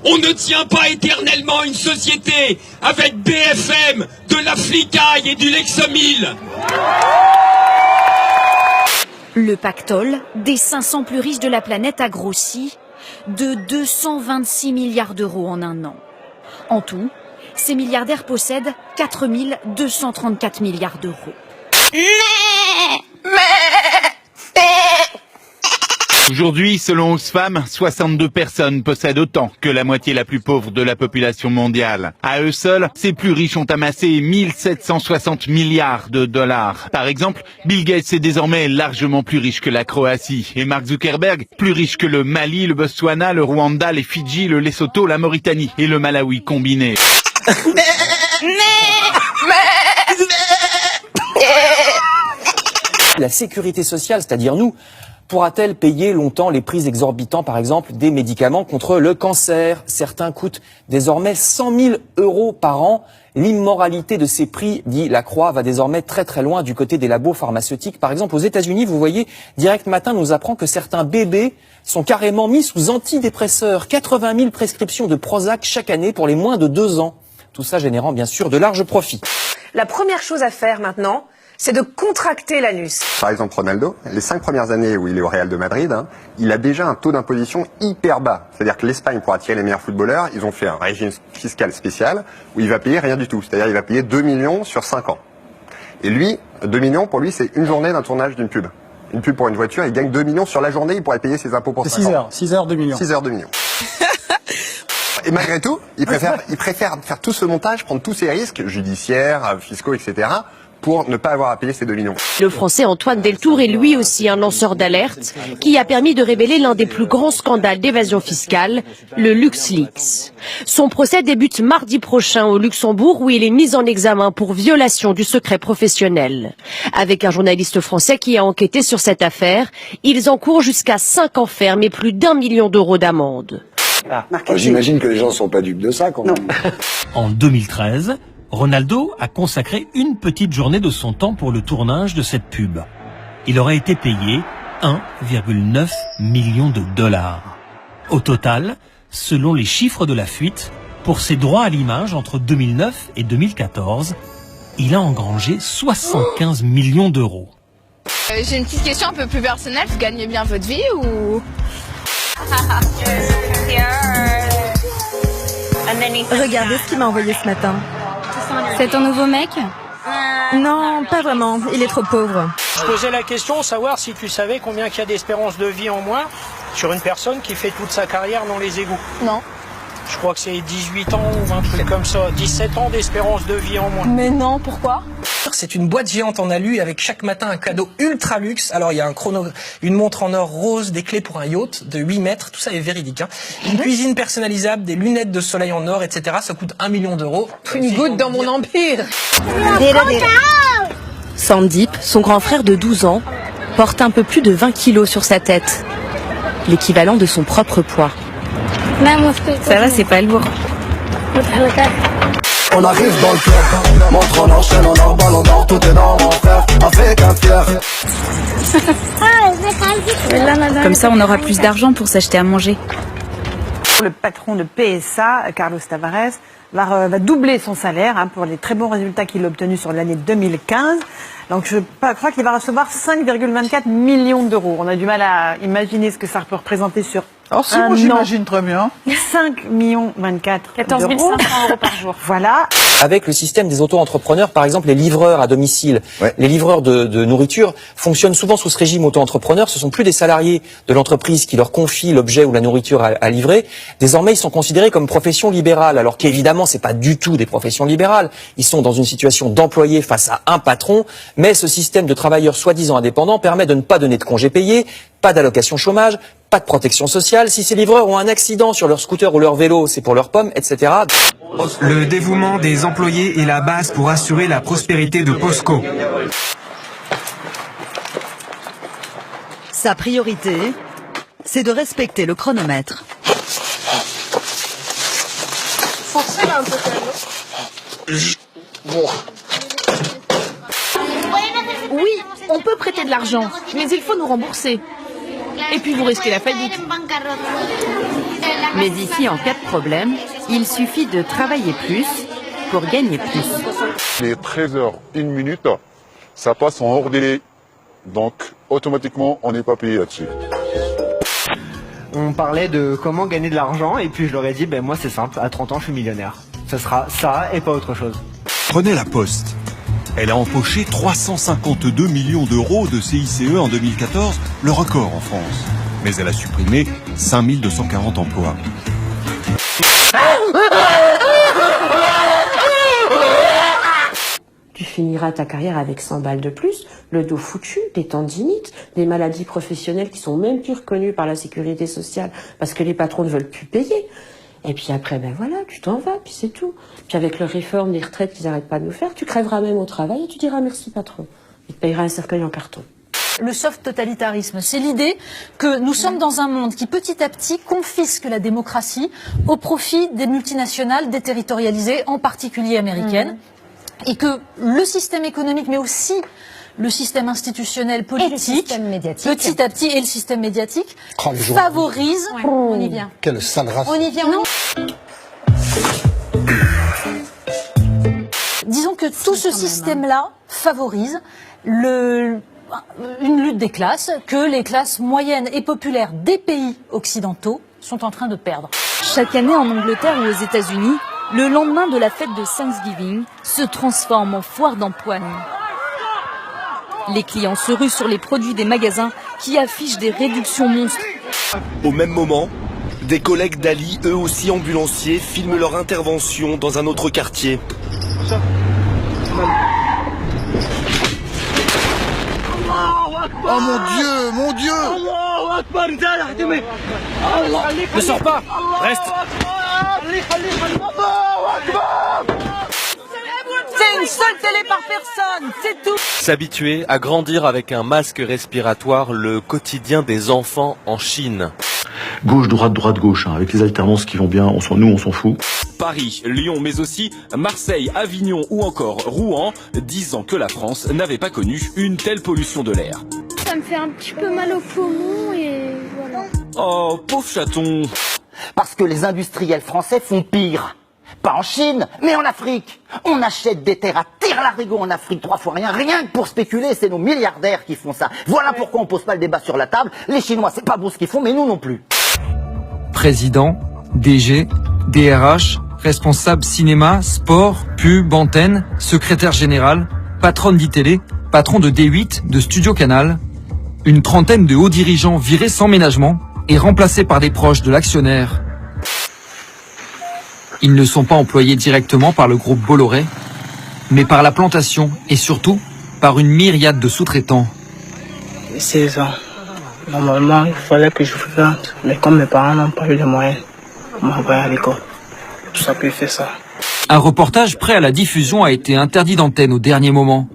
On ne tient pas éternellement une société avec BFM, de la flicaille et du Lexomil. Le pactole des 500 plus riches de la planète a grossi de 226 milliards d'euros en un an. En tout, ces milliardaires possèdent 4 234 milliards d'euros. Aujourd'hui, selon Oxfam, 62 personnes possèdent autant que la moitié la plus pauvre de la population mondiale. À eux seuls, ces plus riches ont amassé 1760 milliards de dollars. Par exemple, Bill Gates est désormais largement plus riche que la Croatie et Mark Zuckerberg plus riche que le Mali, le Botswana, le Rwanda, les Fidji, le Lesotho, la Mauritanie et le Malawi combinés. La sécurité sociale, c'est-à-dire nous, pourra-t-elle payer longtemps les prix exorbitants, par exemple, des médicaments contre le cancer? Certains coûtent désormais 100 000 € par an. L'immoralité de ces prix, dit Lacroix, va désormais très très loin du côté des labos pharmaceutiques. Par exemple, aux États-Unis, vous voyez, Direct Matin nous apprend que certains bébés sont carrément mis sous antidépresseurs. 80 000 prescriptions de Prozac chaque année pour les moins de 2 ans. Tout ça générant bien sûr de larges profits. La première chose à faire maintenant, c'est de contracter l'anus. Par exemple, Ronaldo, les 5 premières années où il est au Real de Madrid, il a déjà un taux d'imposition hyper bas. C'est-à-dire que l'Espagne, pour attirer les meilleurs footballeurs, ils ont fait un régime fiscal spécial où il va payer rien du tout. C'est-à-dire il va payer 2 millions sur 5 ans. Et lui, 2 millions, pour lui, c'est une journée d'un tournage d'une pub. Une pub pour une voiture, il gagne 2 millions sur la journée, il pourrait payer ses impôts pour 5 ans. 6 heures, 2 millions. 6 heures, 2 millions. Et malgré tout, il préfère faire tout ce montage, prendre tous ces risques judiciaires, fiscaux, etc., pour ne pas avoir à payer ces 2 millions. Le Français Antoine Deltour est lui aussi un lanceur d'alerte qui a permis de révéler l'un des plus grands scandales d'évasion fiscale, le LuxLeaks. Son procès débute mardi prochain au Luxembourg où il est mis en examen pour violation du secret professionnel. Avec un journaliste français qui a enquêté sur cette affaire, ils encourent jusqu'à 5 ans ferme et plus d'1 million d'euros d'amende. J'imagine que les gens ne sont pas dupes de ça quand même. En 2013, Ronaldo a consacré une petite journée de son temps pour le tournage de cette pub. Il aurait été payé 1,9 million de dollars. Au total, selon les chiffres de la fuite, pour ses droits à l'image entre 2009 et 2014, il a engrangé 75 millions d'euros. J'ai une petite question un peu plus personnelle. Vous gagnez bien votre vie ou... Regardez ce qu'il m'a envoyé ce matin. C'est ton nouveau mec? Non, pas vraiment. Il est trop pauvre. Je posais la question, savoir si tu savais combien il y a d'espérance de vie en moins sur une personne qui fait toute sa carrière dans les égouts. Non. Je crois que c'est 18 ans ou un truc comme ça. 17 ans d'espérance de vie en moins. Mais non, pourquoi? C'est une boîte géante en alu avec chaque matin un cadeau ultra luxe. Alors il y a une montre en or rose, des clés pour un yacht de 8 mètres, tout ça est véridique. Une cuisine personnalisable, des lunettes de soleil en or, etc. Ça coûte 1 million d'euros. Une goutte dans mon empire. Sandip, son grand frère de 12 ans, porte un peu plus de 20 kilos sur sa tête. L'équivalent de son propre poids. Ça va, c'est pas lourd. On arrive dans le club, montre en enchaîne, en or, ballon d'or, tout est dans l'enfer, avec un fier. Comme ça, on aura plus d'argent pour s'acheter à manger. Le patron de PSA, Carlos Tavares, va doubler son salaire pour les très bons résultats qu'il a obtenus sur l'année 2015. Donc je crois qu'il va recevoir 5,24 millions d'euros. On a du mal à imaginer ce que ça peut représenter sur alors si moi j'imagine très bien. 5 millions 24 14 500 euros par jour. Voilà. Avec le système des auto-entrepreneurs, par exemple, les livreurs à domicile, les livreurs de nourriture fonctionnent souvent sous ce régime auto-entrepreneur. Ce sont plus des salariés de l'entreprise qui leur confient l'objet ou la nourriture à livrer. Désormais, ils sont considérés comme profession libérale, alors qu'évidemment, c'est pas du tout des professions libérales. Ils sont dans une situation d'employés face à un patron, mais ce système de travailleurs soi-disant indépendants permet de ne pas donner de congés payés, pas d'allocation chômage, pas de protection sociale. Si ces livreurs ont un accident sur leur scooter ou leur vélo, c'est pour leurs pommes, etc. Le dévouement des employés est la base pour assurer la prospérité de POSCO. Sa priorité, c'est de respecter le chronomètre. Forcez là un peu quand même. Oui, on peut prêter de l'argent, mais il faut nous rembourser. Et puis vous risquez la faillite. Mais ici, en cas de problème, il suffit de travailler plus pour gagner plus. Les 13h01, ça passe en hors délai. Donc, automatiquement, on n'est pas payé là-dessus. On parlait de comment gagner de l'argent et puis je leur ai dit, ben moi c'est simple, à 30 ans je suis millionnaire. Ce sera ça et pas autre chose. Prenez la Poste. Elle a empoché 352 millions d'euros de CICE en 2014, le record en France. Mais elle a supprimé 5240 emplois. Tu finiras ta carrière avec 100 balles de plus, le dos foutu, des tendinites, des maladies professionnelles qui sont même plus reconnues par la sécurité sociale parce que les patrons ne veulent plus payer. Et puis après, ben voilà, tu t'en vas, puis c'est tout. Puis avec leur réforme des retraites qu'ils n'arrêtent pas de nous faire, tu crèveras même au travail et tu diras merci patron. Il te payera un cercueil en carton. Le soft totalitarisme, c'est l'idée que nous sommes dans un monde qui petit à petit confisque la démocratie au profit des multinationales déterritorialisées, en particulier américaines, et que le système économique, mais aussi le système institutionnel politique, petit à petit, et le système médiatique, favorise... On y vient. Quelle sale race. On y vient, Disons que tout ce système-là favorise une lutte des classes que les classes moyennes et populaires des pays occidentaux sont en train de perdre. Chaque année en Angleterre ou aux États-Unis, le lendemain de la fête de Thanksgiving se transforme en foire d'empoigne. Les clients se ruent sur les produits des magasins qui affichent des réductions monstres. Au même moment, des collègues d'Ali, eux aussi ambulanciers, filment leur intervention dans un autre quartier. Oh mon Dieu, mon Dieu! Ne sors pas, reste. C'est une seule télé par personne, c'est tout. S'habituer à grandir avec un masque respiratoire, le quotidien des enfants en Chine. Gauche, droite, droite, gauche, hein, avec les alternances qui vont bien, nous on s'en fout. Paris, Lyon, mais aussi Marseille, Avignon ou encore Rouen, disant que la France n'avait pas connu une telle pollution de l'air. Ça me fait un petit peu mal au poumon et voilà. Oh, pauvre chaton. Parce que les industriels français font pire. Pas en Chine, mais en Afrique. On achète des terres à tire-larigot en Afrique 3 fois rien que pour spéculer, c'est nos milliardaires qui font ça. Voilà pourquoi on pose pas le débat sur la table. Les Chinois, c'est pas beau ce qu'ils font, mais nous non plus. Président, DG, DRH, responsable cinéma, sport, pub, antenne, secrétaire général, patronne d'ITélé, patron de D8, de Studio Canal. Une trentaine de hauts dirigeants virés sans ménagement et remplacés par des proches de l'actionnaire. Ils ne sont pas employés directement par le groupe Bolloré, mais par la plantation et surtout par une myriade de sous-traitants. 16 ans. Normalement, il fallait que je fréquente, mais comme mes parents n'ont pas eu les moyens, on m'a envoyé à l'école. Tout ça peut faire ça. Un reportage prêt à la diffusion a été interdit d'antenne au dernier moment.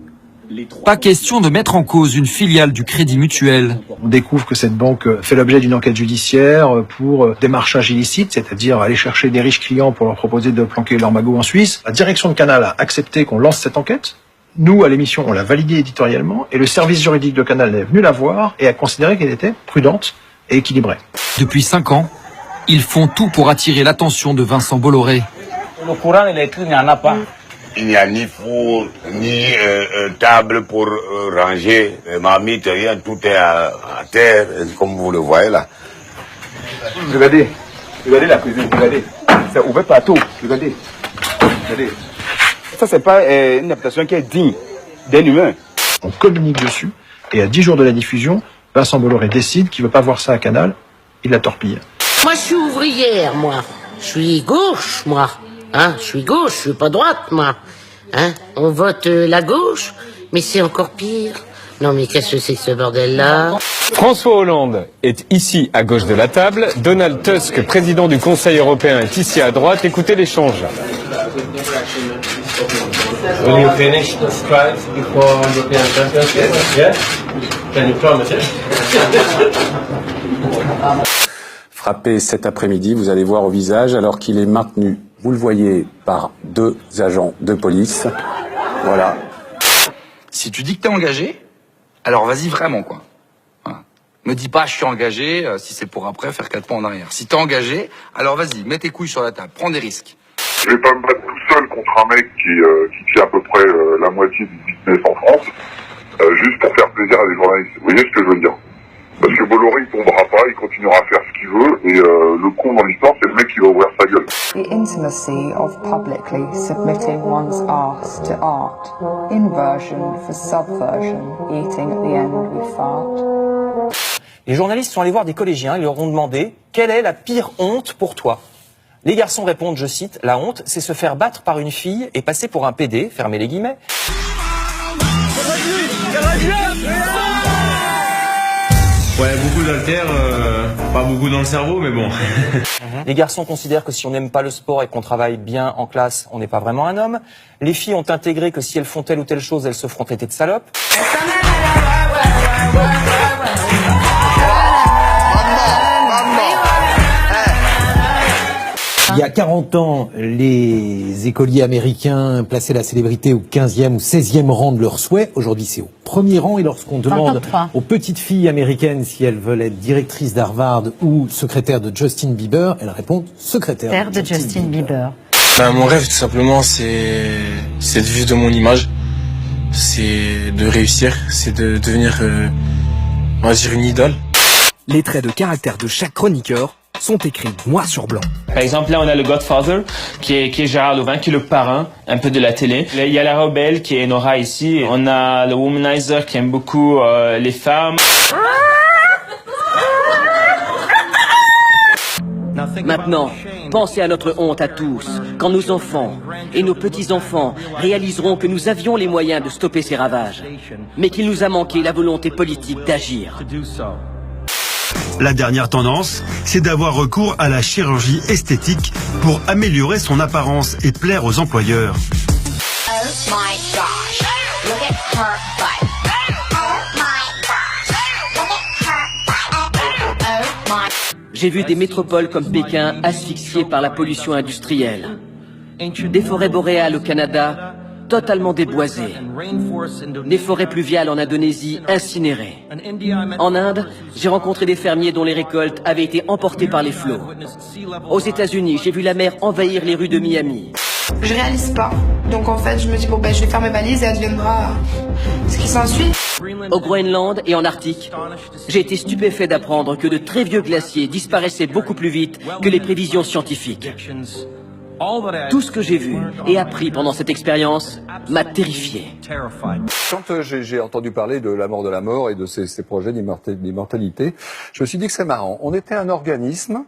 Pas question de mettre en cause une filiale du Crédit Mutuel. On découvre que cette banque fait l'objet d'une enquête judiciaire pour démarchage illicite, c'est-à-dire aller chercher des riches clients pour leur proposer de planquer leur magot en Suisse. La direction de Canal a accepté qu'on lance cette enquête. Nous, à l'émission, on l'a validée éditorialement et le service juridique de Canal est venu la voir et a considéré qu'elle était prudente et équilibrée. Depuis 5 ans, ils font tout pour attirer l'attention de Vincent Bolloré. Le courant électrique, il n'y en a pas. Il n'y a ni four, ni table pour ranger, marmite, rien, tout est à terre, comme vous le voyez là. Regardez la cuisine, regardez. C'est ouvert partout, regardez. Ça, c'est pas une habitation qui est digne d'un humain. On communique dessus, et à 10 jours de la diffusion, Vincent Bolloré décide qu'il ne veut pas voir ça à Canal, il la torpille. Moi, je suis ouvrière, moi. Je suis gauche, moi. Hein, je suis gauche, je suis pas droite, moi. Hein, on vote la gauche, mais c'est encore pire. Non, mais qu'est-ce que c'est que ce bordel-là? François Hollande est ici à gauche de la table. Donald Tusk, président du Conseil européen, est ici à droite. Écoutez l'échange. Will you finish the strikes before European Championship? Yeah? Can you promise it? Frappé cet après-midi, vous allez voir au visage, alors qu'il est maintenu, vous le voyez, par 2 agents de police. Voilà. Si tu dis que t'es engagé, alors vas-y vraiment, quoi. Voilà. Me dis pas je suis engagé si c'est pour après faire 4 pas en arrière. Si t'es engagé, alors vas-y, mets tes couilles sur la table, prends des risques. Je vais pas me battre tout seul contre un mec qui fait à peu près la moitié du business en France, juste pour faire plaisir à des journalistes. Vous voyez ce que je veux dire? Parce que Bolloré il tombera pas, il continuera à faire ce qu'il veut, et le con dans l'histoire c'est le mec qui va ouvrir sa gueule. The intimacy of publicly submitting one's arse to art. Inversion for subversion, eating at the end we fart. Les journalistes sont allés voir des collégiens et leur ont demandé « Quelle est la pire honte pour toi ?» Les garçons répondent, je cite, « La honte, c'est se faire battre par une fille et passer pour un PD, fermez les guillemets. » Ouais, beaucoup d'haltères, pas beaucoup dans le cerveau, mais bon. Les garçons considèrent que si on n'aime pas le sport et qu'on travaille bien en classe, on n'est pas vraiment un homme. Les filles ont intégré que si elles font telle ou telle chose, elles se feront traiter de salopes. Il y a 40 ans, les écoliers américains plaçaient la célébrité au 15e ou 16e rang de leurs souhaits. Aujourd'hui, c'est au premier rang. Et lorsqu'on demande aux petites filles américaines si elles veulent être directrices d'Harvard ou secrétaire de Justin Bieber, elles répondent secrétaire de Justin Bieber. Mon rêve, tout simplement, c'est de vivre de mon image. C'est de réussir. C'est de devenir, on va dire, une idole. Les traits de caractère de chaque chroniqueur sont écrits noir sur blanc. Par exemple, là, on a le Godfather, qui est Gérard Louvain, qui est le parrain un peu de la télé. Il y a la rebelle, qui est Nora ici. On a le womanizer, qui aime beaucoup les femmes. Maintenant, pensez à notre honte à tous, quand nos enfants et nos petits-enfants réaliseront que nous avions les moyens de stopper ces ravages, mais qu'il nous a manqué la volonté politique d'agir. La dernière tendance, c'est d'avoir recours à la chirurgie esthétique pour améliorer son apparence et plaire aux employeurs. Oh my gosh, look at her butt. Oh my gosh, look at her butt. Oh my... J'ai vu des métropoles comme Pékin asphyxiées par la pollution industrielle. Des forêts boréales au Canada totalement déboisées. Des forêts pluviales en Indonésie incinérées. En Inde, j'ai rencontré des fermiers dont les récoltes avaient été emportées par les flots. Aux États-Unis, j'ai vu la mer envahir les rues de Miami. Je réalise pas. Donc en fait, je me dis bon je vais faire mes valises et adviendra ce qui s'ensuit. Au Groenland et en Arctique, j'ai été stupéfait d'apprendre que de très vieux glaciers disparaissaient beaucoup plus vite que les prévisions scientifiques. Tout ce que j'ai vu et appris pendant cette expérience m'a terrifié. Quand j'ai entendu parler de la mort et de ces projets d'immortalité, je me suis dit que c'est marrant. On était un organisme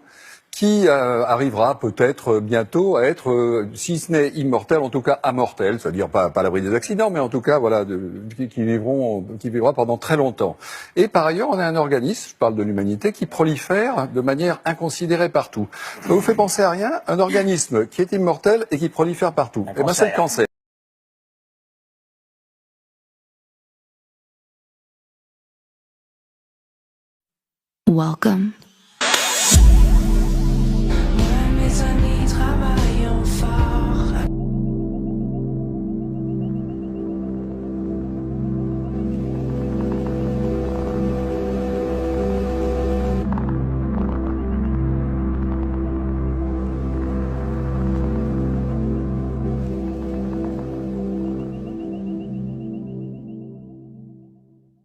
qui arrivera peut-être bientôt à être, si ce n'est immortel, en tout cas amortel, c'est-à-dire pas à l'abri des accidents, mais en tout cas voilà, qui vivra pendant très longtemps. Et par ailleurs, on a un organisme, je parle de l'humanité, qui prolifère de manière inconsidérée partout. Ça vous fait penser à rien? Un organisme qui est immortel et qui prolifère partout. Eh ben c'est le cancer. Welcome